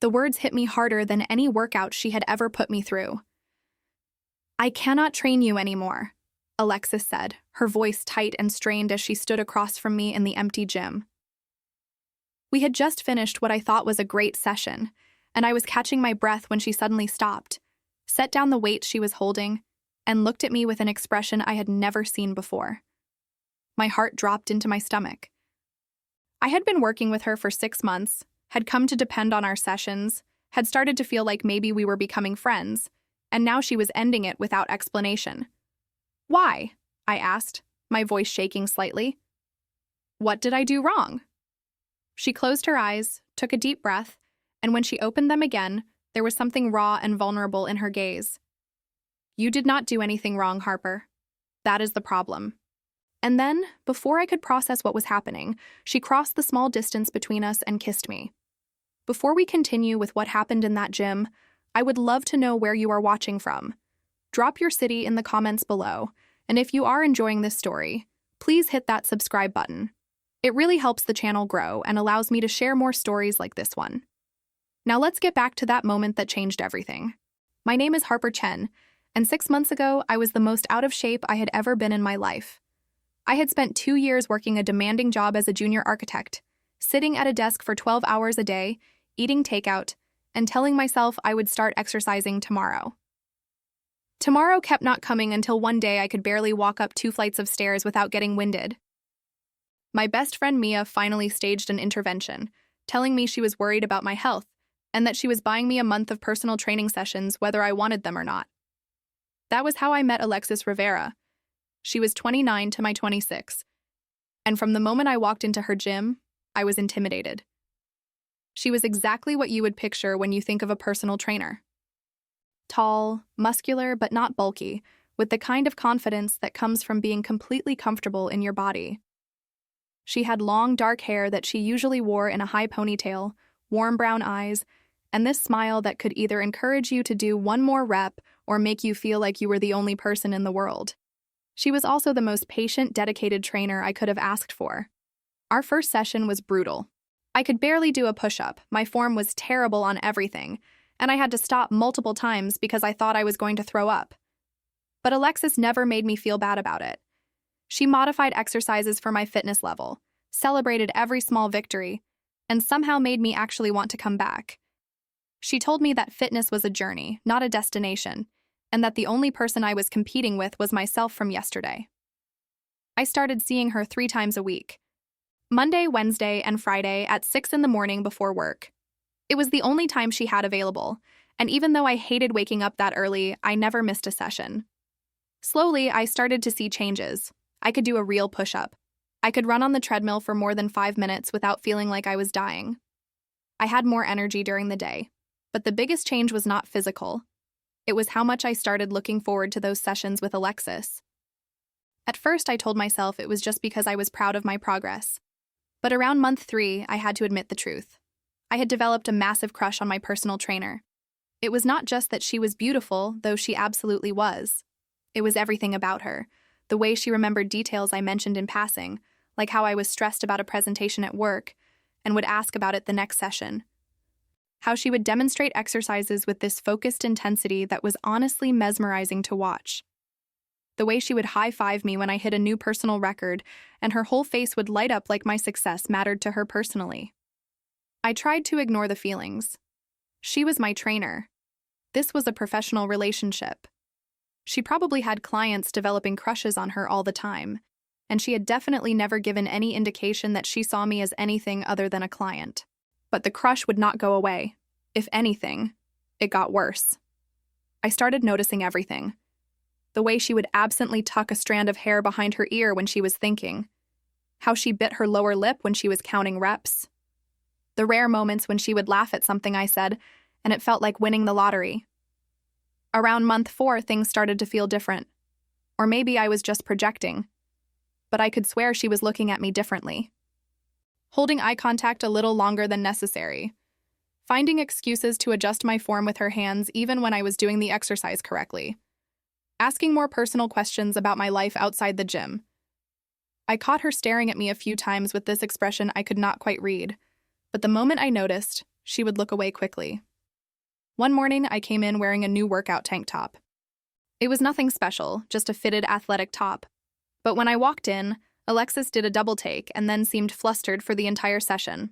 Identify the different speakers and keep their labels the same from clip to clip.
Speaker 1: The words hit me harder than any workout she had ever put me through. "I cannot train you anymore," Alexis said, her voice tight and strained as she stood across from me in the empty gym. We had just finished what I thought was a great session, and I was catching my breath when she suddenly stopped, set down the weights she was holding, and looked at me with an expression I had never seen before. My heart dropped into my stomach. I had been working with her for 6 months, had come to depend on our sessions, had started to feel like maybe we were becoming friends, and now she was ending it without explanation. "Why?" I asked, my voice shaking slightly. "What did I do wrong?" She closed her eyes, took a deep breath, and when she opened them again, there was something raw and vulnerable in her gaze. "You did not do anything wrong, Harper. That is the problem." And then, before I could process what was happening, she crossed the small distance between us and kissed me. Before we continue with what happened in that gym, I would love to know where you are watching from. Drop your city in the comments below, and if you are enjoying this story, please hit that subscribe button. It really helps the channel grow and allows me to share more stories like this one. Now let's get back to that moment that changed everything. My name is Harper Chen, and 6 months ago, I was the most out of shape I had ever been in my life. I had spent 2 years working a demanding job as a junior architect, sitting at a desk for 12 hours a day, eating takeout, and telling myself I would start exercising tomorrow. Tomorrow kept not coming until one day I could barely walk up 2 flights of stairs without getting winded. My best friend Mia finally staged an intervention, telling me she was worried about my health and that she was buying me a month of personal training sessions whether I wanted them or not. That was how I met Alexis Rivera. She was 29 to my 26, and from the moment I walked into her gym, I was intimidated. She was exactly what you would picture when you think of a personal trainer. Tall, muscular, but not bulky, with the kind of confidence that comes from being completely comfortable in your body. She had long, dark hair that she usually wore in a high ponytail, warm brown eyes, and this smile that could either encourage you to do one more rep or make you feel like you were the only person in the world. She was also the most patient, dedicated trainer I could have asked for. Our first session was brutal. I could barely do a push-up, my form was terrible on everything, and I had to stop multiple times because I thought I was going to throw up. But Alexis never made me feel bad about it. She modified exercises for my fitness level, celebrated every small victory, and somehow made me actually want to come back. She told me that fitness was a journey, not a destination, and that the only person I was competing with was myself from yesterday. I started seeing her 3 times a week. Monday, Wednesday, and Friday at 6 in the morning before work. It was the only time she had available, and even though I hated waking up that early, I never missed a session. Slowly, I started to see changes. I could do a real push-up. I could run on the treadmill for more than 5 minutes without feeling like I was dying. I had more energy during the day, but the biggest change was not physical. It was how much I started looking forward to those sessions with Alexis. At first, I told myself it was just because I was proud of my progress. But around month 3, I had to admit the truth. I had developed a massive crush on my personal trainer. It was not just that she was beautiful, though she absolutely was. It was everything about her, the way she remembered details I mentioned in passing, like how I was stressed about a presentation at work and would ask about it the next session. How she would demonstrate exercises with this focused intensity that was honestly mesmerizing to watch. The way she would high-five me when I hit a new personal record, and her whole face would light up like my success mattered to her personally. I tried to ignore the feelings. She was my trainer. This was a professional relationship. She probably had clients developing crushes on her all the time, and she had definitely never given any indication that she saw me as anything other than a client. But the crush would not go away. If anything, it got worse. I started noticing everything. The way she would absently tuck a strand of hair behind her ear when she was thinking. How she bit her lower lip when she was counting reps. The rare moments when she would laugh at something I said, and it felt like winning the lottery. Around month 4, things started to feel different. Or maybe I was just projecting. But I could swear she was looking at me differently. Holding eye contact a little longer than necessary. Finding excuses to adjust my form with her hands even when I was doing the exercise correctly. Asking more personal questions about my life outside the gym. I caught her staring at me a few times with this expression I could not quite read, but the moment I noticed, she would look away quickly. One morning, I came in wearing a new workout tank top. It was nothing special, just a fitted athletic top. But when I walked in, Alexis did a double take and then seemed flustered for the entire session.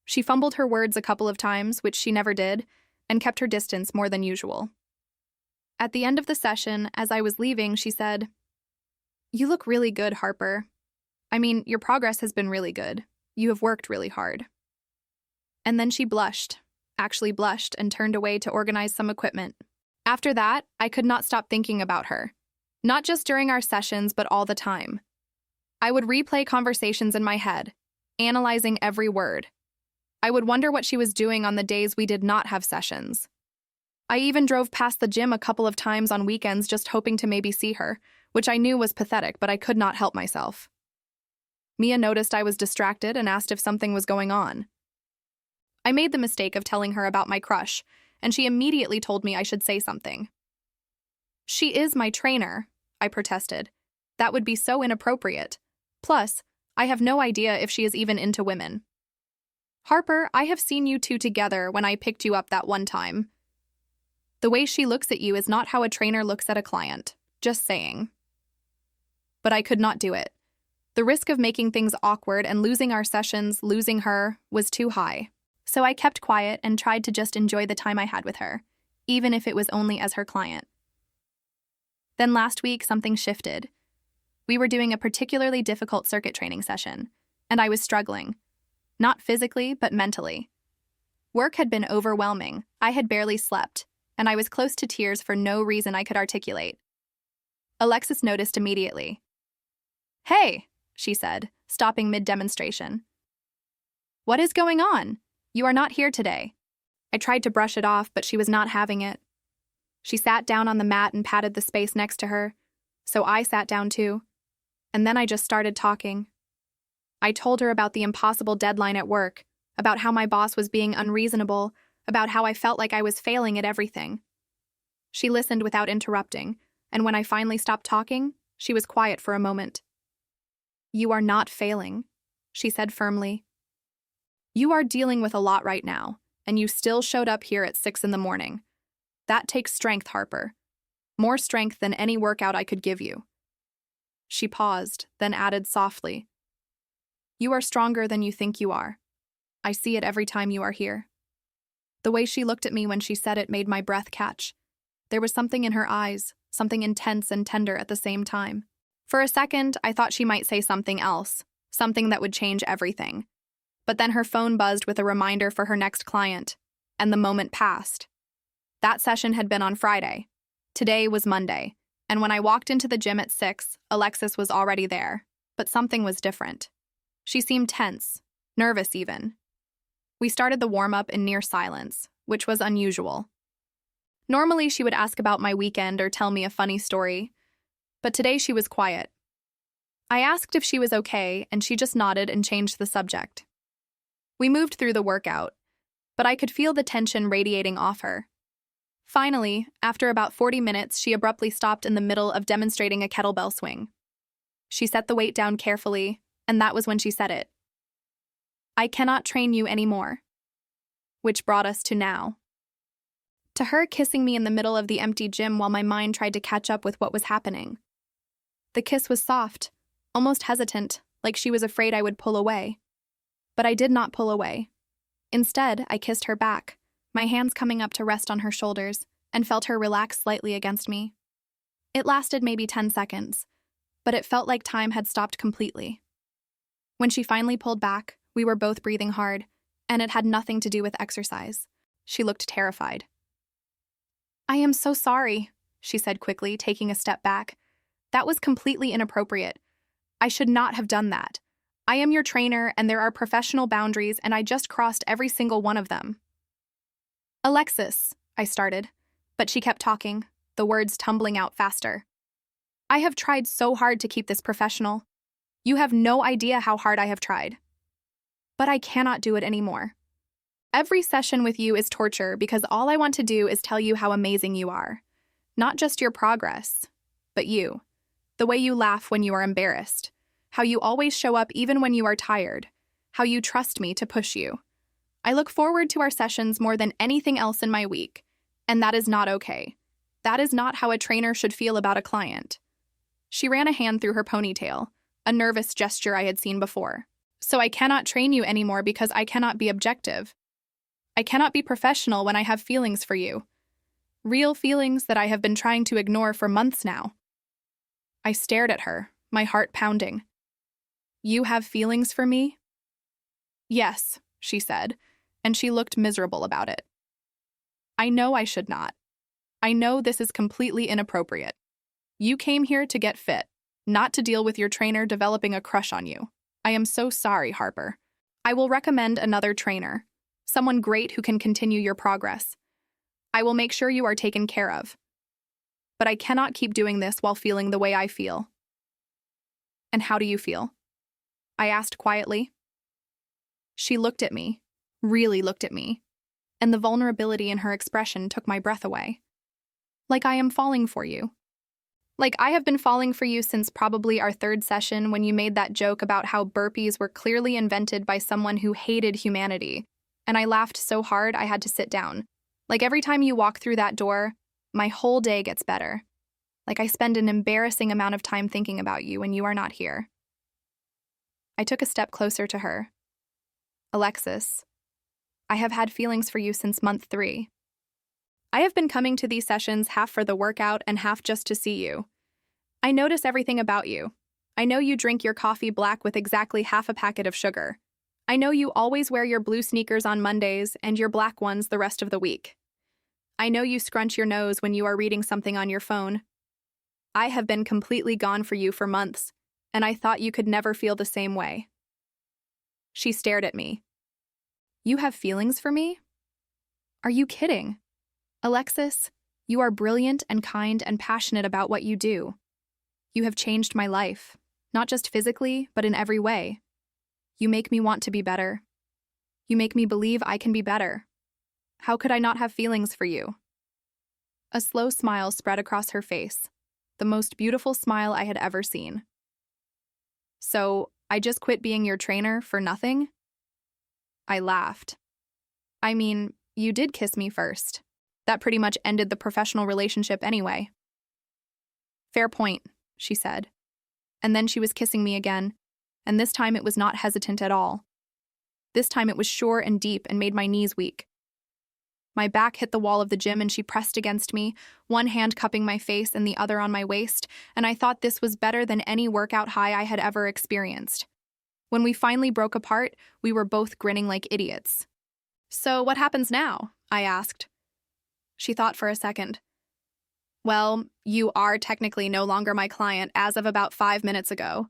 Speaker 1: She fumbled her words a couple of times, which she never did, and kept her distance more than usual. At the end of the session, as I was leaving, she said, "You look really good, Harper. I mean, your progress has been really good. You have worked really hard." And then she blushed, actually blushed, and turned away to organize some equipment. After that, I could not stop thinking about her. Not just during our sessions, but all the time. I would replay conversations in my head, analyzing every word. I would wonder what she was doing on the days we did not have sessions. I even drove past the gym a couple of times on weekends just hoping to maybe see her, which I knew was pathetic, but I could not help myself. Mia noticed I was distracted and asked if something was going on. I made the mistake of telling her about my crush, and she immediately told me I should say something. "She is my trainer," I protested. "That would be so inappropriate. Plus, I have no idea if she is even into women." "Harper, I have seen you two together when I picked you up that one time. The way she looks at you is not how a trainer looks at a client. Just saying." But I could not do it. The risk of making things awkward and losing our sessions, losing her, was too high. So I kept quiet and tried to just enjoy the time I had with her, even if it was only as her client. Then last week, something shifted. We were doing a particularly difficult circuit training session, and I was struggling. Not physically, but mentally. Work had been overwhelming, I had barely slept, and I was close to tears for no reason I could articulate. Alexis noticed immediately. "Hey," she said, stopping mid-demonstration. "What is going on? You are not here today." I tried to brush it off, but she was not having it. She sat down on the mat and patted the space next to her, so I sat down too. And then I just started talking. I told her about the impossible deadline at work, about how my boss was being unreasonable, about how I felt like I was failing at everything. She listened without interrupting, and when I finally stopped talking, she was quiet for a moment. "You are not failing," she said firmly. "You are dealing with a lot right now, and you still showed up here at 6 in the morning. That takes strength, Harper. More strength than any workout I could give you." She paused, then added softly, "You are stronger than you think you are. I see it every time you are here." The way she looked at me when she said it made my breath catch. There was something in her eyes, something intense and tender at the same time. For a second, I thought she might say something else, something that would change everything. But then her phone buzzed with a reminder for her next client, and the moment passed. That session had been on Friday. Today was Monday, and when I walked into the gym at 6, Alexis was already there, but something was different. She seemed tense, nervous even. We started the warm-up in near silence, which was unusual. Normally, she would ask about my weekend or tell me a funny story, but today she was quiet. I asked if she was okay, and she just nodded and changed the subject. We moved through the workout, but I could feel the tension radiating off her. Finally, after about 40 minutes, she abruptly stopped in the middle of demonstrating a kettlebell swing. She set the weight down carefully, and that was when she said it. "I cannot train you anymore." Which brought us to now. To her kissing me in the middle of the empty gym while my mind tried to catch up with what was happening. The kiss was soft, almost hesitant, like she was afraid I would pull away. But I did not pull away. Instead, I kissed her back, my hands coming up to rest on her shoulders, and felt her relax slightly against me. It lasted maybe 10 seconds, but it felt like time had stopped completely. When she finally pulled back, we were both breathing hard, and it had nothing to do with exercise. She looked terrified. "I am so sorry," she said quickly, taking a step back. "That was completely inappropriate. I should not have done that. I am your trainer, and there are professional boundaries, and I just crossed every single one of them." "Alexis," I started, but she kept talking, the words tumbling out faster. "I have tried so hard to keep this professional. You have no idea how hard I have tried. But I cannot do it anymore. Every session with you is torture because all I want to do is tell you how amazing you are. Not just your progress, but you. The way you laugh when you are embarrassed. How you always show up even when you are tired. How you trust me to push you. I look forward to our sessions more than anything else in my week, and that is not okay. That is not how a trainer should feel about a client. She ran a hand through her ponytail, a nervous gesture I had seen before. So I cannot train you anymore because I cannot be objective. I cannot be professional when I have feelings for you. Real feelings that I have been trying to ignore for months now. I stared at her, my heart pounding. You have feelings for me? Yes, she said, and she looked miserable about it. I know I should not. I know this is completely inappropriate. You came here to get fit, not to deal with your trainer developing a crush on you. I am so sorry, Harper. I will recommend another trainer, someone great who can continue your progress. I will make sure you are taken care of. But I cannot keep doing this while feeling the way I feel. And how do you feel? I asked quietly. She looked at me, really looked at me, and the vulnerability in her expression took my breath away. Like I am falling for you. Like I have been falling for you since probably our third session when you made that joke about how burpees were clearly invented by someone who hated humanity, and I laughed so hard I had to sit down. Like every time you walk through that door, my whole day gets better. Like I spend an embarrassing amount of time thinking about you when you are not here. I took a step closer to her. Alexis, I have had feelings for you since month 3. I have been coming to these sessions half for the workout and half just to see you. I notice everything about you. I know you drink your coffee black with exactly half a packet of sugar. I know you always wear your blue sneakers on Mondays and your black ones the rest of the week. I know you scrunch your nose when you are reading something on your phone. I have been completely gone for you for months, and I thought you could never feel the same way. She stared at me. You have feelings for me? Are you kidding? Alexis, you are brilliant and kind and passionate about what you do. You have changed my life, not just physically, but in every way. You make me want to be better. You make me believe I can be better. How could I not have feelings for you? A slow smile spread across her face, the most beautiful smile I had ever seen. So, I just quit being your trainer for nothing? I laughed. I mean, you did kiss me first. That pretty much ended the professional relationship anyway. Fair point, she said. And then she was kissing me again, and this time it was not hesitant at all. This time it was sure and deep and made my knees weak. My back hit the wall of the gym and she pressed against me, one hand cupping my face and the other on my waist, and I thought this was better than any workout high I had ever experienced. When we finally broke apart, we were both grinning like idiots. So what happens now? I asked. She thought for a second. Well, you are technically no longer my client as of about 5 minutes ago,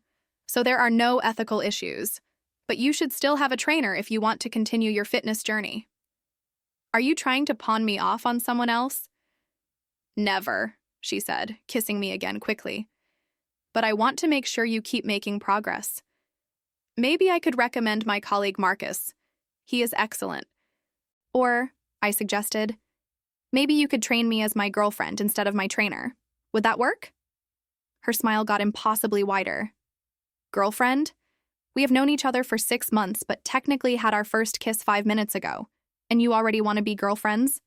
Speaker 1: so there are no ethical issues, but you should still have a trainer if you want to continue your fitness journey. Are you trying to pawn me off on someone else? Never, she said, kissing me again quickly. But I want to make sure you keep making progress. Maybe I could recommend my colleague Marcus. He is excellent. Or, I suggested, maybe you could train me as my girlfriend instead of my trainer. Would that work? Her smile got impossibly wider. Girlfriend? We have known each other for 6 months, but technically had our first kiss 5 minutes ago. And you already want to be girlfriends?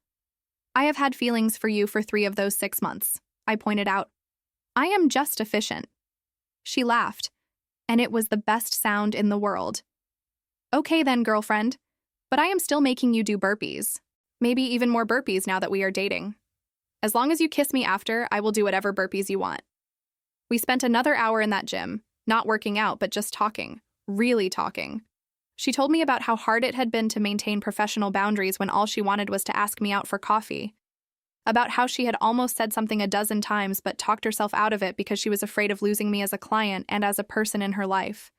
Speaker 1: I have had feelings for you for 3 of those 6 months, I pointed out. I am just efficient. She laughed, and it was the best sound in the world. Okay then, girlfriend, but I am still making you do burpees. Maybe even more burpees now that we are dating. As long as you kiss me after, I will do whatever burpees you want. We spent another hour in that gym, not working out, but just talking, really talking. She told me about how hard it had been to maintain professional boundaries when all she wanted was to ask me out for coffee. About how she had almost said something a dozen times but talked herself out of it because she was afraid of losing me as a client and as a person in her life.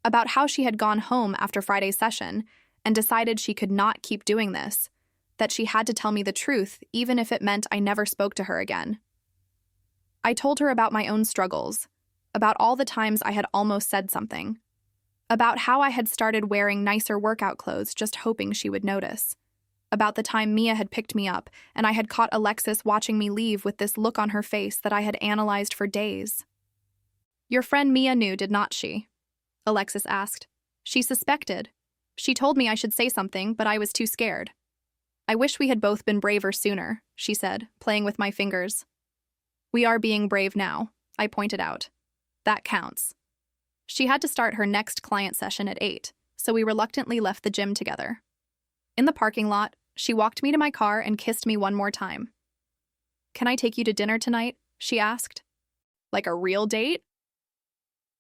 Speaker 1: About how she had gone home after Friday's session and decided she could not keep doing this, that she had to tell me the truth even if it meant I never spoke to her again. I told her about my own struggles, about all the times I had almost said something, about how I had started wearing nicer workout clothes just hoping she would notice, about the time Mia had picked me up and I had caught Alexis watching me leave with this look on her face that I had analyzed for days. Your friend Mia knew, did not she? Alexis asked. She suspected. She told me I should say something, but I was too scared. I wish we had both been braver sooner, she said, playing with my fingers. We are being brave now, I pointed out. That counts. She had to start her next client session at 8, so we reluctantly left the gym together. In the parking lot, she walked me to my car and kissed me one more time. Can I take you to dinner tonight? She asked. Like a real date?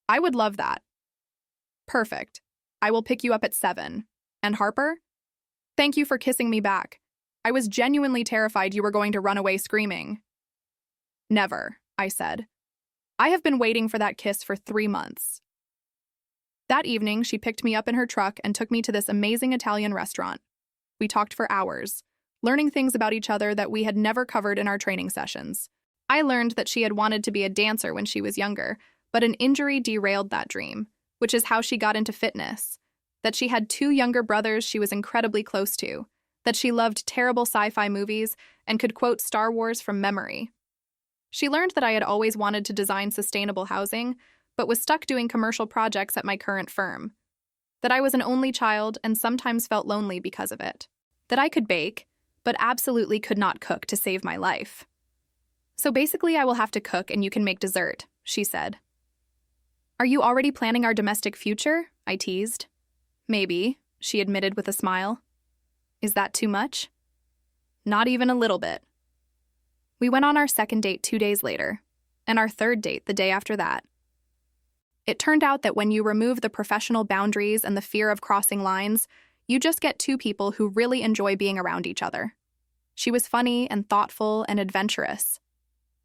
Speaker 1: I would love that. Perfect. I will pick you up at 7. And Harper? Thank you for kissing me back. I was genuinely terrified you were going to run away screaming. Never, I said. I have been waiting for that kiss for 3 months. That evening, she picked me up in her truck and took me to this amazing Italian restaurant. We talked for hours, learning things about each other that we had never covered in our training sessions. I learned that she had wanted to be a dancer when she was younger, but an injury derailed that dream, which is how she got into fitness. That she had 2 younger brothers she was incredibly close to. That she loved terrible sci-fi movies and could quote Star Wars from memory. She learned that I had always wanted to design sustainable housing, but was stuck doing commercial projects at my current firm. That I was an only child and sometimes felt lonely because of it. That I could bake, but absolutely could not cook to save my life. So basically, I will have to cook and you can make dessert, she said. Are you already planning our domestic future? I teased. Maybe, she admitted with a smile. Is that too much? Not even a little bit. We went on our second date 2 days later, and our third date the day after that. It turned out that when you remove the professional boundaries and the fear of crossing lines, you just get 2 people who really enjoy being around each other. She was funny and thoughtful and adventurous.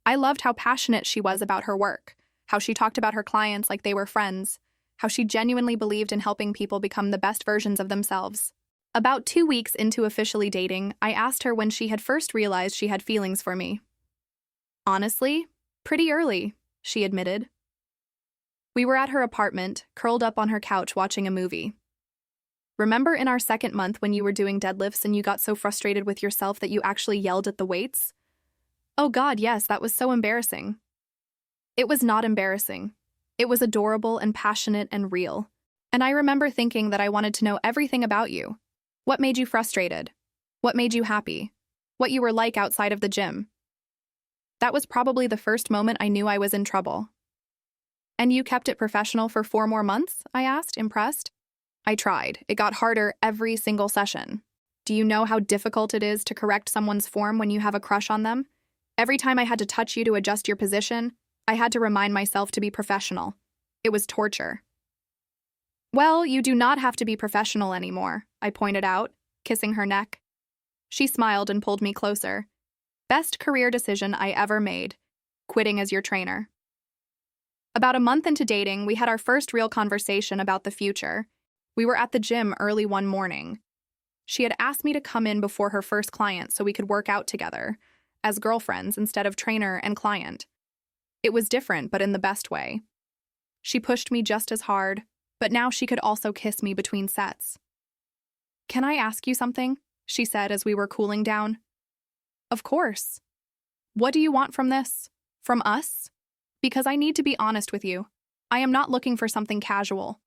Speaker 1: I loved how passionate she was about her work, how she talked about her clients like they were friends, how she genuinely believed in helping people become the best versions of themselves. About 2 weeks into officially dating, I asked her when she had first realized she had feelings for me. Honestly, pretty early, she admitted. We were at her apartment, curled up on her couch watching a movie. Remember in our second month when you were doing deadlifts and you got so frustrated with yourself that you actually yelled at the weights? Oh God, yes, that was so embarrassing. It was not embarrassing. It was adorable and passionate and real. And I remember thinking that I wanted to know everything about you. What made you frustrated? What made you happy? What you were like outside of the gym? That was probably the first moment I knew I was in trouble. And you kept it professional for 4 more months? I asked, impressed. I tried. It got harder every single session. Do you know how difficult it is to correct someone's form when you have a crush on them? Every time I had to touch you to adjust your position, I had to remind myself to be professional. It was torture. Well, you do not have to be professional anymore, I pointed out, kissing her neck. She smiled and pulled me closer. Best career decision I ever made, quitting as your trainer. About a month into dating, we had our first real conversation about the future. We were at the gym early one morning. She had asked me to come in before her first client so we could work out together, as girlfriends instead of trainer and client. It was different, but in the best way. She pushed me just as hard, but now she could also kiss me between sets. Can I ask you something? She said as we were cooling down. Of course. What do you want from this? From us? Because I need to be honest with you. I am not looking for something casual.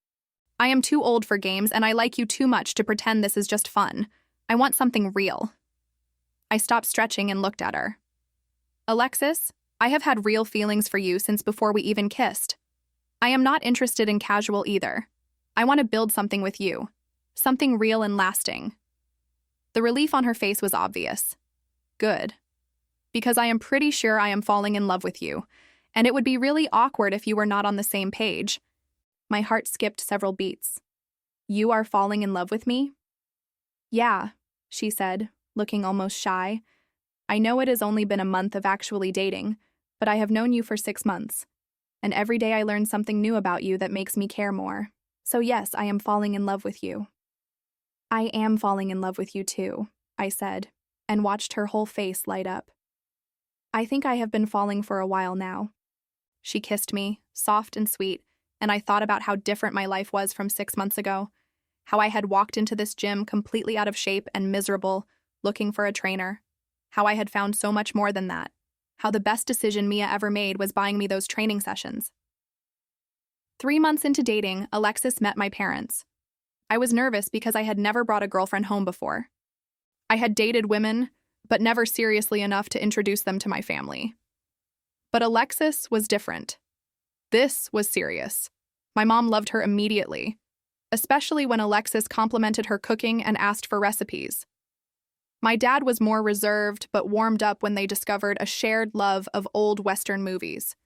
Speaker 1: I am too old for games and I like you too much to pretend this is just fun. I want something real. I stopped stretching and looked at her. Alexis, I have had real feelings for you since before we even kissed. I am not interested in casual either. I want to build something with you. Something real and lasting. The relief on her face was obvious. Good. Because I am pretty sure I am falling in love with you, and it would be really awkward if you were not on the same page. My heart skipped several beats. You are falling in love with me? Yeah, she said, looking almost shy. I know it has only been a month of actually dating, but I have known you for 6 months. And every day I learn something new about you that makes me care more. So yes, I am falling in love with you. I am falling in love with you too, I said, and watched her whole face light up. I think I have been falling for a while now. She kissed me, soft and sweet, and I thought about how different my life was from 6 months ago, how I had walked into this gym completely out of shape and miserable, looking for a trainer, how I had found so much more than that, how the best decision Mia ever made was buying me those training sessions. 3 months into dating, Alexis met my parents. I was nervous because I had never brought a girlfriend home before. I had dated women, but never seriously enough to introduce them to my family. But Alexis was different. This was serious. My mom loved her immediately, especially when Alexis complimented her cooking and asked for recipes. My dad was more reserved but warmed up when they discovered a shared love of old Western movies.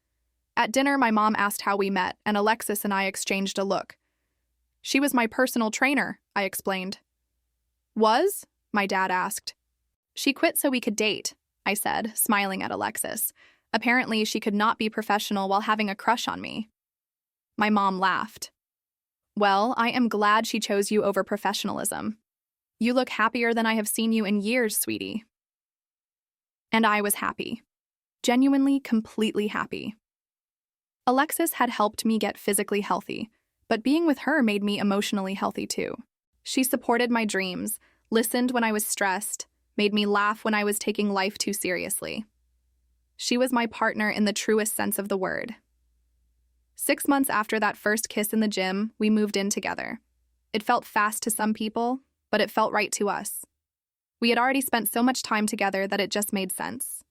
Speaker 1: At dinner, my mom asked how we met, and Alexis and I exchanged a look. She was my personal trainer, I explained. Was? My dad asked. She quit so we could date, I said, smiling at Alexis. Apparently, she could not be professional while having a crush on me. My mom laughed. Well, I am glad she chose you over professionalism. You look happier than I have seen you in years, sweetie. And I was happy. Genuinely, completely happy. Alexis had helped me get physically healthy, but being with her made me emotionally healthy too. She supported my dreams, listened when I was stressed, made me laugh when I was taking life too seriously. She was my partner in the truest sense of the word. 6 months after that first kiss in the gym, we moved in together. It felt fast to some people, but it felt right to us. We had already spent so much time together that it just made sense.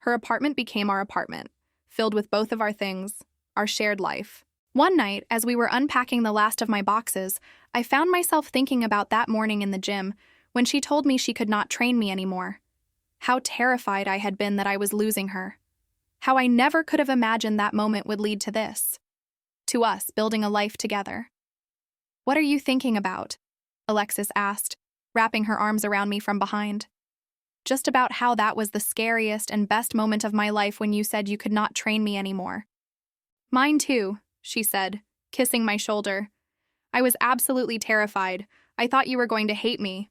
Speaker 1: Her apartment became our apartment, filled with both of our things, our shared life. One night, as we were unpacking the last of my boxes, I found myself thinking about that morning in the gym when she told me she could not train me anymore. How terrified I had been that I was losing her. How I never could have imagined that moment would lead to this. To us building a life together. What are you thinking about? Alexis asked, wrapping her arms around me from behind. Just about how that was the scariest and best moment of my life when you said you could not train me anymore. Mine too, she said, kissing my shoulder. I was absolutely terrified. I thought you were going to hate me.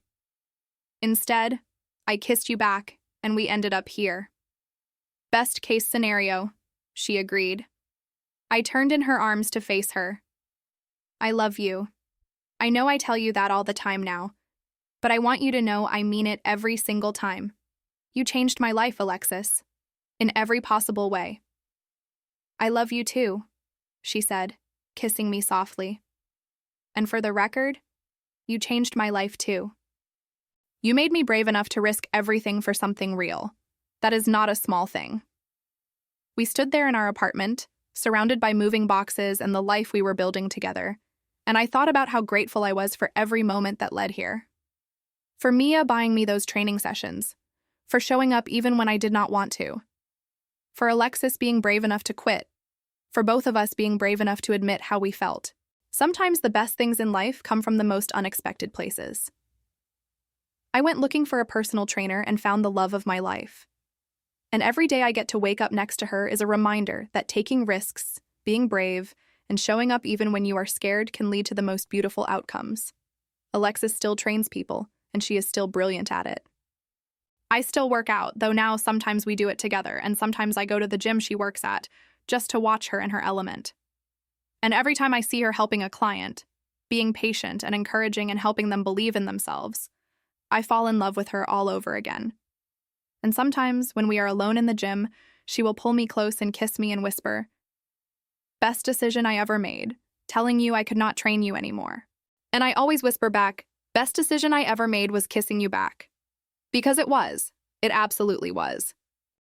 Speaker 1: Instead, I kissed you back, and we ended up here. Best case scenario, she agreed. I turned in her arms to face her. I love you. I know I tell you that all the time now, but I want you to know I mean it every single time. You changed my life, Alexis, in every possible way. I love you too, she said, kissing me softly. And for the record, you changed my life too. You made me brave enough to risk everything for something real. That is not a small thing. We stood there in our apartment, surrounded by moving boxes and the life we were building together, and I thought about how grateful I was for every moment that led here. For Mia buying me those training sessions, for showing up even when I did not want to, for Alexis being brave enough to quit, for both of us being brave enough to admit how we felt. Sometimes the best things in life come from the most unexpected places. I went looking for a personal trainer and found the love of my life. And every day I get to wake up next to her is a reminder that taking risks, being brave, and showing up even when you are scared can lead to the most beautiful outcomes. Alexis still trains people, and she is still brilliant at it. I still work out, though now sometimes we do it together, and sometimes I go to the gym she works at, just to watch her in her element. And every time I see her helping a client, being patient and encouraging and helping them believe in themselves, I fall in love with her all over again. And sometimes, when we are alone in the gym, she will pull me close and kiss me and whisper, "Best decision I ever made, telling you I could not train you anymore." And I always whisper back, "Best decision I ever made was kissing you back." Because it was. It absolutely was.